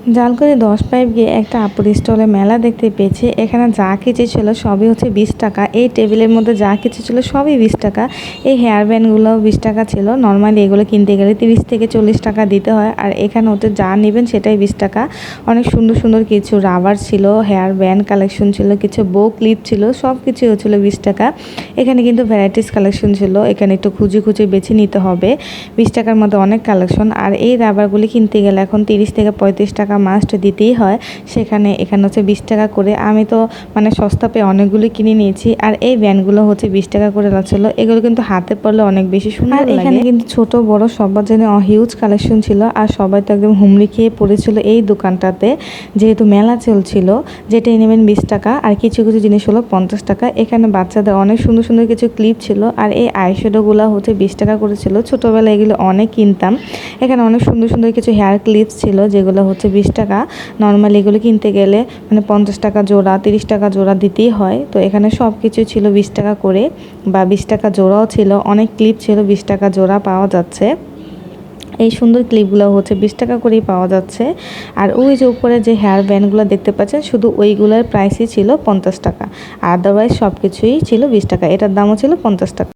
Jalkuri 10 pipe গিয়ে একটা আপুর স্টলে মেলা দেখতে পেয়েছি। এখানে যা কিছু ছিল সবই হচ্ছে 20 টাকা। এই টেবিলের মধ্যে যা কিছু ছিল সবই 20 টাকা। এই হেয়ার ব্যান্ডগুলোও 20 টাকা ছিল। নর্মালি এগুলো কিনতে গেলে 30 থেকে 40 টাকা দিতে হয়, আর এখানে হচ্ছে যা নেবেন সেটাই 20 টাকা। অনেক সুন্দর সুন্দর কিছু রাবার ছিল, হেয়ার ব্যান্ড কালেকশন ছিল, কিছু বো ক্লিপ ছিল, সব কিছুই হচ্ছিল 20 টাকা। এখানে কিন্তু ভ্যারাইটিস কালেকশন ছিল, এখানে একটু খুঁজে খুঁজে বেছে নিতে হবে। 20 টাকার মধ্যে অনেক কালেকশন। আর এই রাবারগুলি কিনতে গেলে এখন 30 থেকে 35 টাকা মাস্ট দিতেই হয়। এখানে হচ্ছে 20 টাকা করে। আমি তো মানে সস্তা পেয়ে অনেকগুলো কিনে নিয়েছি। আর এই ব্যান্ডগুলো হচ্ছে 20 টাকা করে লাগছিল। এগুলো কিন্তু হাতে পড়লে অনেক বেশি সুন্দর লাগে। এখানে কিন্তু ছোট বড় সবার জন্য হিউজ কালেকশন ছিল, আর সবাই তো একদম হুমড়ি খেয়ে পড়েছিল এই দোকানটাতে, যেহেতু মেলা চলছিল। যেটাই নেবেন 20 টাকা, আর কিছু কিছু জিনিস হলো 50 টাকা। এখানে বাচ্চাদের অনেক সুন্দর সুন্দর কিছু ক্লিপ ছিল, আর এই আইশ্যাডোগুলো হচ্ছে 20 টাকা করে ছিল। ছোটোবেলায় এগুলো অনেক কিনতাম। এখানে অনেক সুন্দর সুন্দর কিছু হেয়ার ক্লিপস ছিল, যেগুলো হচ্ছে 20 টাকা। নর্মালি এগুলো কিনতে গেলে মানে 50 টাকা জোড়া, 30 টাকা জোড়া দিতেই হয়। তো এখানে সব কিছু ছিল 20 টাকা করে, বা 20 টাকা জোড়াও ছিল। অনেক ক্লিপ ছিল 20 টাকা জোড়া পাওয়া যাচ্ছে। এই সুন্দর ক্লিপগুলো হচ্ছে 20 টাকা করেই পাওয়া যাচ্ছে। আর ওই যে উপরে যে হেয়ার ব্যান্ডগুলো দেখতে পাচ্ছেন, শুধু ওইগুলোর প্রাইসই ছিল 50 টাকা। আদারওয়াইজ সব কিছুই ছিল 20 টাকা। এটার দামও ছিল 50 টাকা।